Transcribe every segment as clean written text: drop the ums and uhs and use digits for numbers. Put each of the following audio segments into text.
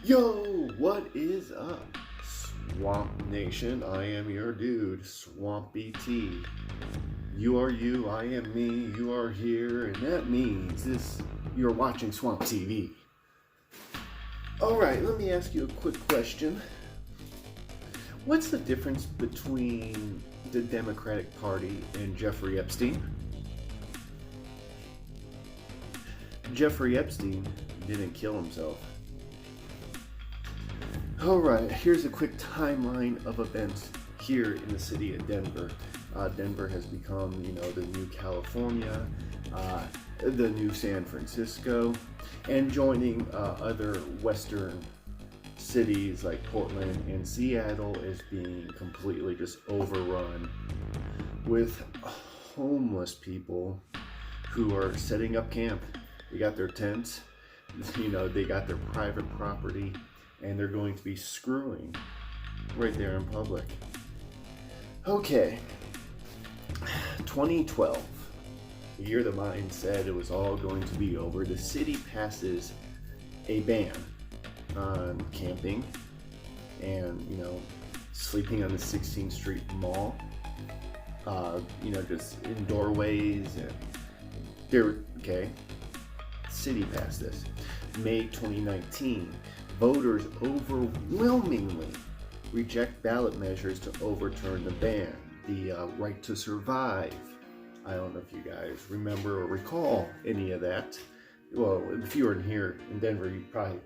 Yo, what is up, Swamp Nation? I am your dude, Swampy T. You are you, I am me, you are here, and that means you're watching Swamp TV. Alright, let me ask you a quick question. What's the difference between the Democratic Party and Jeffrey Epstein? Jeffrey Epstein didn't kill himself. Alright, here's a quick timeline of events here in the city of Denver. Denver has become, the new California, the new San Francisco, and joining other western cities like Portland and Seattle is being completely just overrun with homeless people who are setting up camp. They got their tents, they got their private property, and they're going to be screwing right there in public. Okay, 2012, the year the mind said it was all going to be over, the city passes a ban on camping and, sleeping on the 16th Street Mall, just in doorways. City passed this. May 2019, voters overwhelmingly reject ballot measures to overturn the ban. The right to survive. I don't know if you guys remember or recall any of that. Well, if you were here in Denver, you probably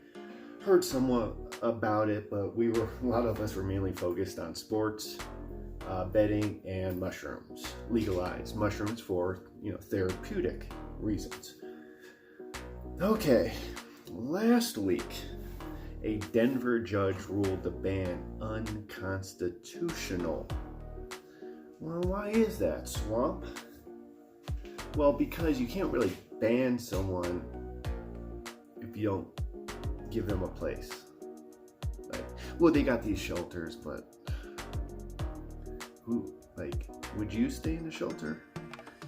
heard somewhat about it, but a lot of us were mainly focused on sports, betting, and mushrooms. Legalized mushrooms for, therapeutic reasons. Okay, last week, a Denver judge ruled the ban unconstitutional. Well, why is that, Swamp? Well, because you can't really ban someone if you don't give them a place. They got these shelters, but would you stay in the shelter?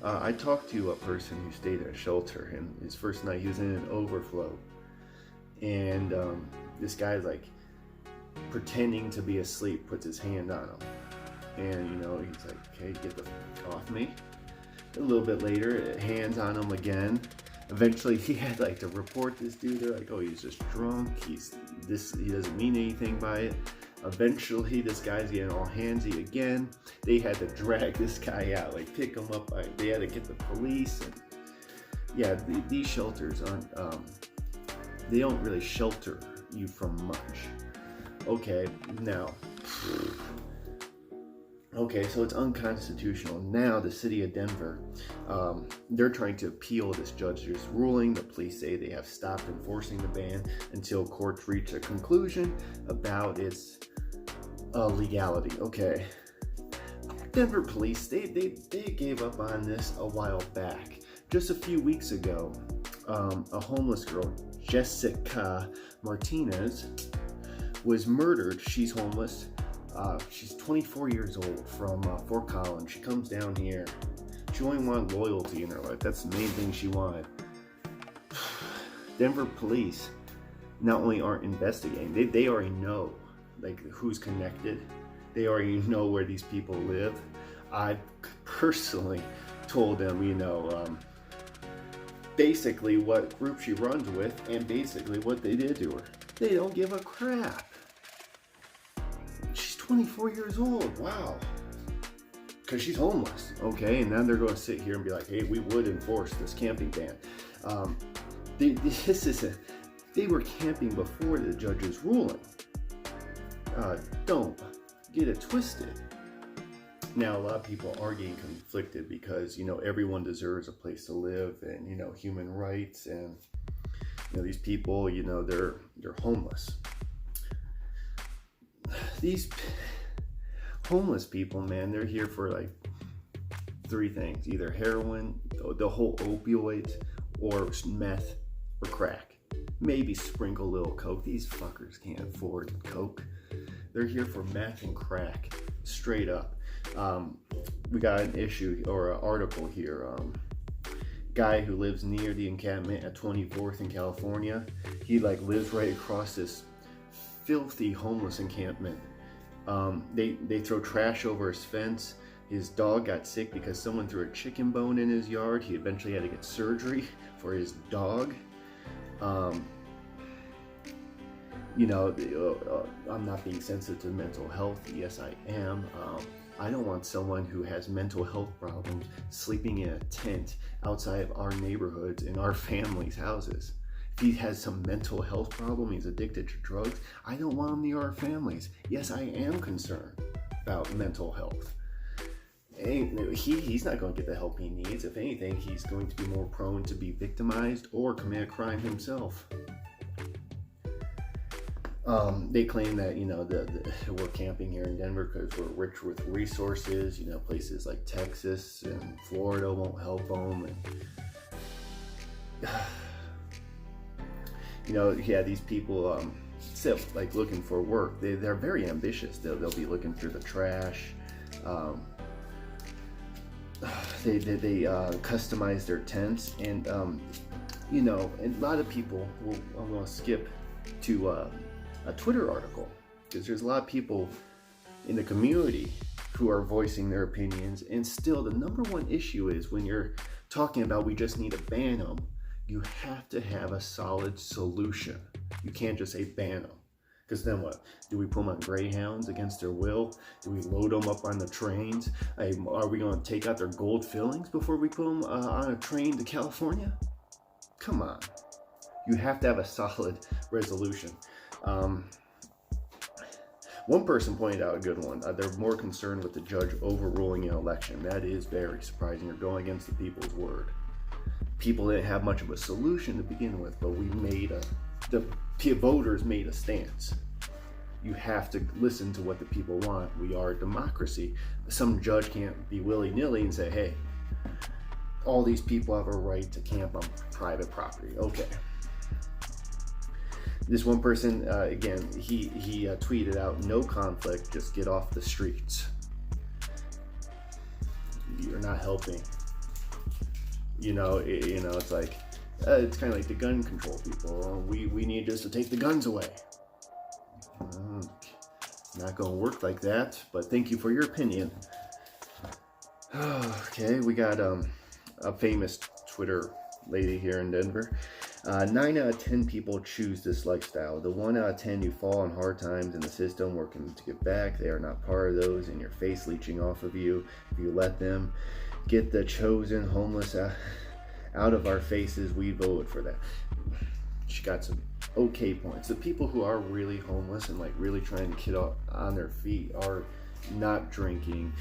I talked to a person who stayed at a shelter, and his first night he was in an overflow, and this guy's pretending to be asleep, puts his hand on him, and he's like, "Okay, get the fuck off me." A little bit later, hands on him again. Eventually, he had to report this dude. They're like, "Oh, he's just drunk. He doesn't mean anything by it." Eventually, this guy's getting all handsy again. They had to drag this guy out, pick him up. They had to get the police. And yeah, these shelters aren't. They don't really shelter you from much. Okay, now. Okay, so it's unconstitutional. Now the city of Denver, they're trying to appeal this judge's ruling. The police say they have stopped enforcing the ban until courts reach a conclusion about its legality. Okay, Denver police, they gave up on this a while back. Just a few weeks ago, a homeless girl, Jessica Martinez, was murdered. She's homeless. She's 24 years old from Fort Collins. She comes down here. She only wanted loyalty in her life. That's the main thing she wanted. Denver police not only aren't investigating, they already know who's connected. They already know where these people live. I personally told them, basically what group she runs with and basically what they did to her. They don't give a crap. 24 years old, wow. Because she's homeless, okay? And now they're going to sit here and be like, "Hey, we would enforce this camping ban." They were camping before the judge's ruling. Don't get it twisted. Now, a lot of people are getting conflicted because, everyone deserves a place to live and, human rights. And, these people, they're homeless. These homeless people, man, they're here for three things: either heroin, the whole opioids, or meth or crack. Maybe sprinkle a little coke. These fuckers can't afford coke. They're here for meth and crack, straight up. We got an issue or an article here. Guy who lives near the encampment at 24th in California. He lives right across this filthy homeless encampment. They throw trash over his fence. His dog got sick because someone threw a chicken bone in his yard. He eventually had to get surgery for his dog. I'm not being sensitive to mental health. Yes, I am. I don't want someone who has mental health problems sleeping in a tent outside of our neighborhoods in our family's houses. If he has some mental health problem, he's addicted to drugs, I don't want him near our families. Yes, I am concerned about mental health. He's not going to get the help he needs. If anything, he's going to be more prone to be victimized or commit a crime himself. They claim that, we're camping here in Denver because we're rich with resources. Places like Texas and Florida won't help them. And, these people, still like looking for work. They're very ambitious. They'll be looking through the trash. They customize their tents, and and a lot of people will. I'm going to skip to a Twitter article because there's a lot of people in the community who are voicing their opinions, and still the number one issue is when you're talking about we just need to ban them, you have to have a solid solution. You can't just say ban them. Because then what? Do we put them on Greyhounds against their will? Do we load them up on the trains? Are we going to take out their gold fillings before we put them on a train to California? Come on. You have to have a solid resolution. One person pointed out a good one. They're more concerned with the judge overruling an election. That is very surprising. You're going against the people's word. People didn't have much of a solution to begin with, but the voters made a stance. You have to listen to what the people want. We are a democracy. Some judge can't be willy-nilly and say, hey, all these people have a right to camp on private property. Okay. This one person, again, he tweeted out, no conflict, just get off the streets. You're not helping. It's like, it's kind of like the gun control people. We need just to take the guns away. Not going to work like that, but thank you for your opinion. Okay, we got a famous Twitter lady here in Denver. 9 out of 10 people choose this lifestyle. The 1 out of 10 who fall on hard times in the system working to get back, they are not part of those in your face leeching off of you. If you let them get the chosen homeless out of our faces, we vote for that. She got some okay points. The people who are really homeless and like really trying to get on their feet are not drinking.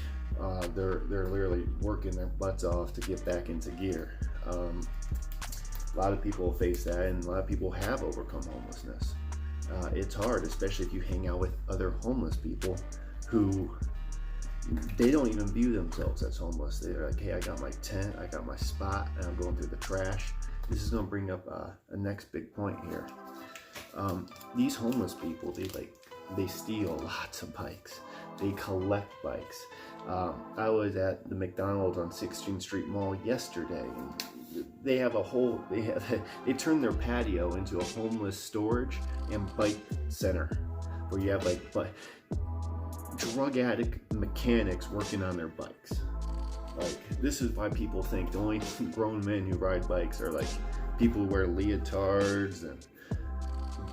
They're literally working their butts off to get back into gear. A lot of people face that, and a lot of people have overcome homelessness. It's hard, especially if you hang out with other homeless people who they don't even view themselves as homeless. They're like, hey, I got my tent, I got my spot, and I'm going through the trash. This is going to bring up a next big point here. These homeless people, they steal lots of bikes. They collect bikes. I was at the McDonald's on 16th Street Mall yesterday, and they have they turned their patio into a homeless storage and bike center where you have drug addict mechanics working on their bikes. This is why people think the only grown men who ride bikes are like people who wear leotards and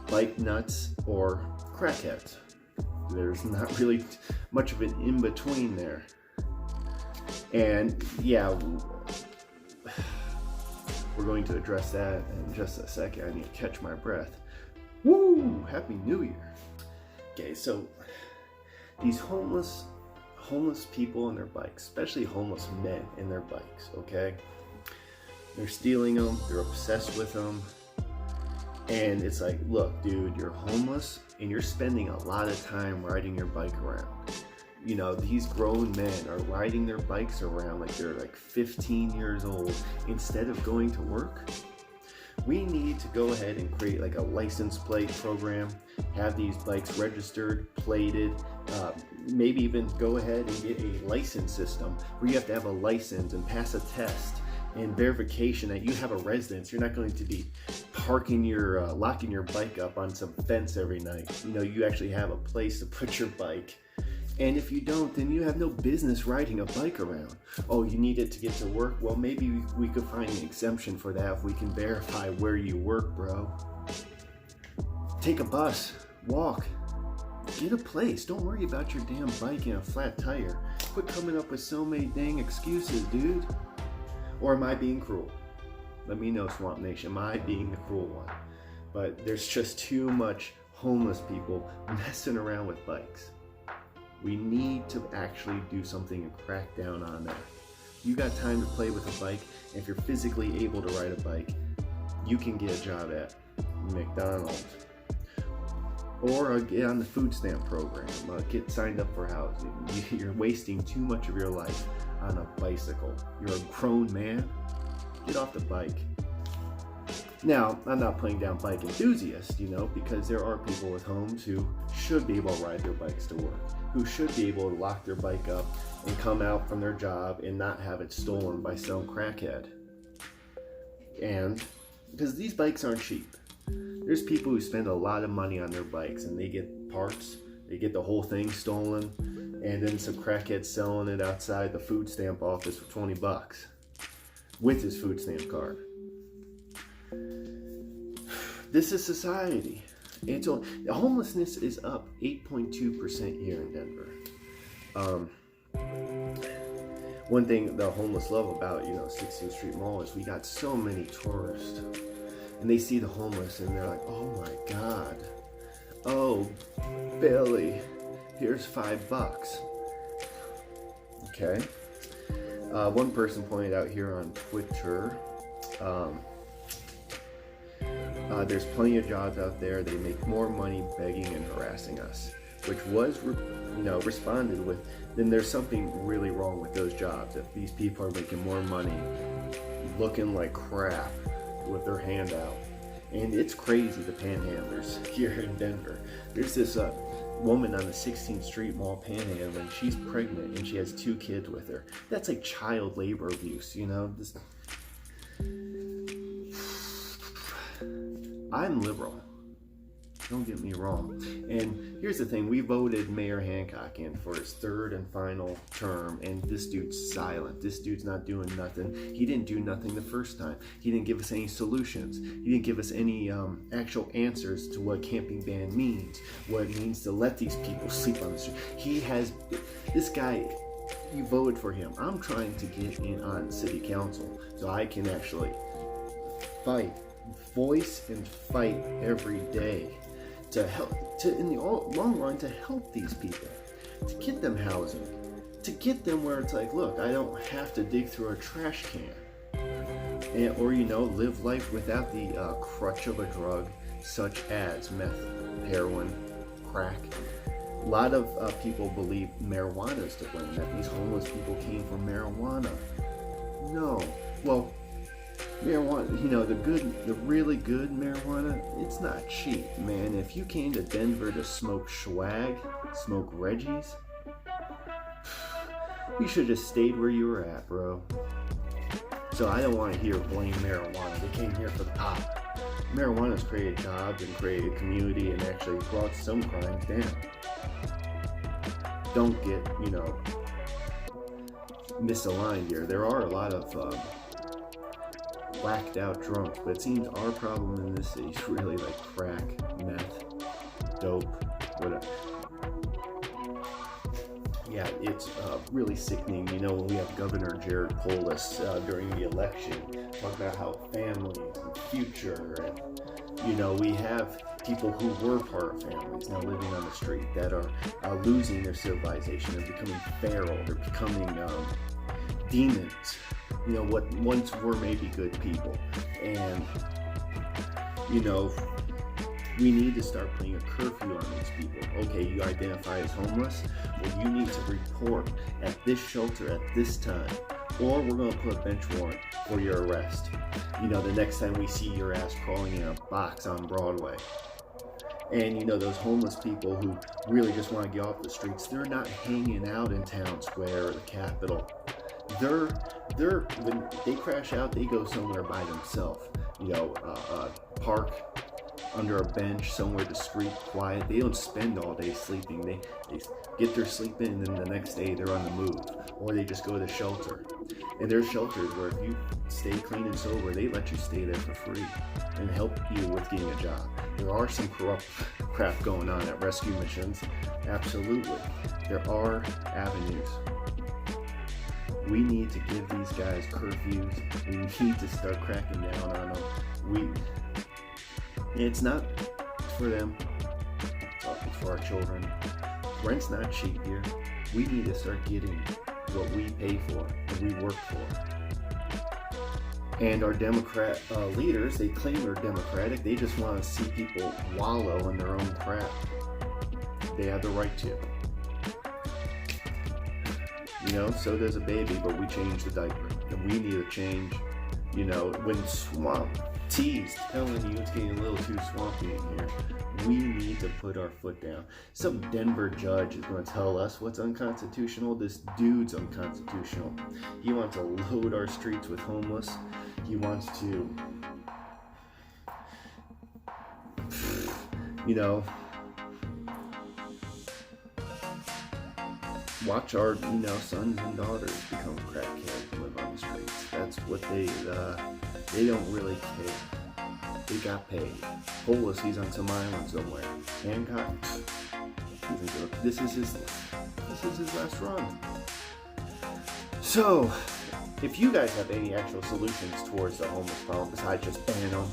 bike nuts or crackheads. There's not really much of an in-between there. And yeah, we're going to address that in just a second. I need to catch my breath. Woo! Happy New Year. Okay, so these homeless people and their bikes, especially homeless men and their bikes, okay? They're stealing them, they're obsessed with them. And it's like, look, dude, you're homeless and you're spending a lot of time riding your bike around. These grown men are riding their bikes around like they're like 15 years old instead of going to work. We need to go ahead and create like a license plate program, have these bikes registered, plated, maybe even go ahead and get a license system where you have to have a license and pass a test and verification that you have a residence. You're not going to be locking your bike up on some fence every night. You actually have a place to put your bike. And if you don't, then you have no business riding a bike around. Oh, you need it to get to work? Well, maybe we could find an exemption for that if we can verify where you work, bro. Take a bus, walk, get a place. Don't worry about your damn bike and a flat tire. Quit coming up with so many dang excuses, dude. Or am I being cruel? Let me know, Swamp Nation. Am I being the cruel one? But there's just too much homeless people messing around with bikes. We need to actually do something and crack down on that. You got time to play with a bike, and if you're physically able to ride a bike, you can get a job at McDonald's. Or get on the food stamp program. Get signed up for housing. You're wasting too much of your life on a bicycle. You're a grown man. Get off the bike. Now, I'm not putting down bike enthusiasts, because there are people with homes who should be able to ride their bikes to work, who should be able to lock their bike up and come out from their job and not have it stolen by some crackhead. And because these bikes aren't cheap. There's people who spend a lot of money on their bikes and they get parts, they get the whole thing stolen, and then some crackhead selling it outside the food stamp office for $20 with his food stamp card. This is society. Homelessness is up 8.2% here in Denver. One thing the homeless love about 16th Street Mall is we got so many tourists, and they see the homeless and they're like, oh my God, oh Billy, here's $5. Okay. One person pointed out here on Twitter. There's plenty of jobs out there. They make more money begging and harassing us, which was, responded with. Then there's something really wrong with those jobs. If these people are making more money, looking like crap with their hand out, and it's crazy. The panhandlers here in Denver. There's this woman on the 16th Street Mall panhandling. She's pregnant and she has 2 kids with her. That's like child labor abuse. I'm liberal, don't get me wrong. And here's the thing, we voted Mayor Hancock in for his 3rd and final term, and this dude's silent. This dude's not doing nothing. He didn't do nothing the first time. He didn't give us any solutions. He didn't give us any actual answers to what camping ban means, what it means to let these people sleep on the street. This guy, you voted for him. I'm trying to get in on city council so I can actually voice and fight every day to help, in the long run, to help these people, to get them housing, to get them where it's like, look, I don't have to dig through a trash can, or live life without the crutch of a drug such as meth, heroin, crack. A lot of people believe marijuana is to blame, that these homeless people came from marijuana. No. Well, marijuana, the really good marijuana, it's not cheap, man. If you came to Denver to smoke swag, smoke Reggie's, you should have just stayed where you were at, bro. So I don't want to hear blame marijuana. They came here for the pot. Marijuana's created jobs and created community and actually brought some crimes down. Don't get, misaligned here. There are a lot of whacked out drunk, but it seems our problem in this city is really like crack, meth, dope, whatever. Yeah, it's really sickening. When we have Governor Jared Polis during the election talking about how family and future, and we have people who were part of families now living on the street that are losing their civilization. They're becoming feral. They're becoming demons. What once were maybe good people. And, we need to start putting a curfew on these people. Okay, you identify as homeless? Well, you need to report at this shelter at this time, or we're going to put a bench warrant for your arrest. The next time we see your ass crawling in a box on Broadway. And those homeless people who really just want to get off the streets, they're not hanging out in Town Square or the Capitol. They're when they crash out, they go somewhere by themselves. Park under a bench, somewhere discreet, quiet. They don't spend all day sleeping. They get their sleep in, and then the next day they're on the move, or they just go to shelter. And there's shelters where if you stay clean and sober, they let you stay there for free and help you with getting a job. There are some corrupt crap going on at rescue missions, absolutely. There are avenues. We need to give these guys curfews. We need to start cracking down on them. It's not for them. It's for our children. Rent's not cheap here. We need to start getting what we pay for and we work for. And our Democrat leaders, they claim they're democratic. They just want to see people wallow in their own crap. They have the right to. So does a baby, but we change the diaper. And we need to change, when Swampy's telling you it's getting a little too swampy in here, we need to put our foot down. Some Denver judge is going to tell us what's unconstitutional. This dude's unconstitutional. He wants to load our streets with homeless. He wants to, watch our, sons and daughters become crackheads and live on the streets. That's what they don't really care. They got paid. Homeless, he's on some island somewhere. Hancock, this is his last run. So, if you guys have any actual solutions towards the homeless problem besides just ban them,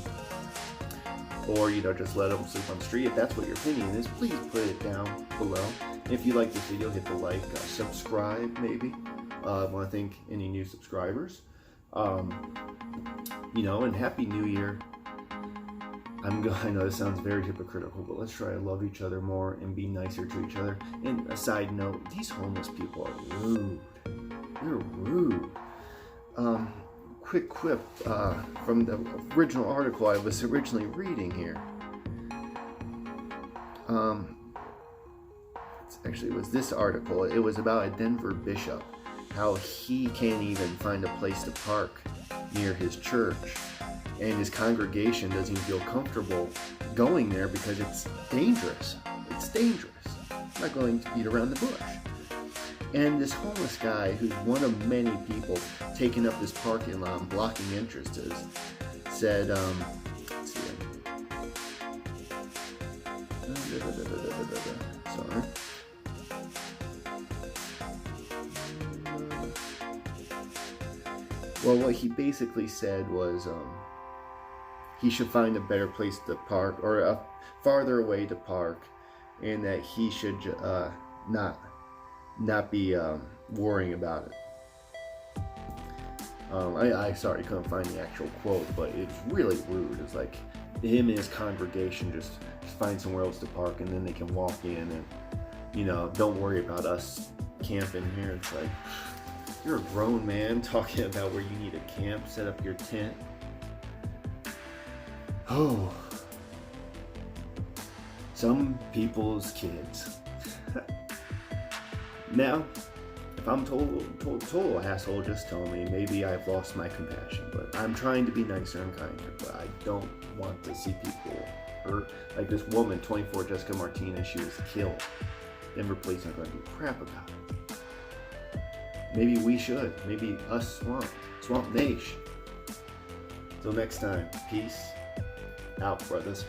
or just let them sleep on the street, if that's what your opinion is, please put it down below. If you like this video, hit the like, subscribe maybe. I want to thank any new subscribers. And Happy New Year. I know this sounds very hypocritical, but let's try to love each other more and be nicer to each other. And a side note, these homeless people are rude. They're rude. Quick quip from the original article I was originally reading here. Actually, it was this article. It was about a Denver bishop, how he can't even find a place to park near his church, and his congregation doesn't even feel comfortable going there because it's dangerous. It's dangerous. I'm not going to beat around the bush. And this homeless guy, who's one of many people taking up this parking lot and blocking entrances, said, let's see. Sorry. Well, what he basically said was he should find a better place to park, or a farther away to park, and that he should not be worrying about it. I sorry, couldn't find the actual quote, but it's really rude. It's like him and his congregation just find somewhere else to park, and then they can walk in and, don't worry about us camping here. It's like, you're a grown man talking about where you need to camp, set up your tent. Oh, some people's kids. Now, if I'm total asshole, just tell me. Maybe I've lost my compassion, but I'm trying to be nicer and kinder. But I don't want to see people hurt. Like this woman, 24, Jessica Martinez, she was killed. Denver police aren't going to do crap about it. Maybe we should. Maybe us Swamp Nation. Till next time, peace out, brothers.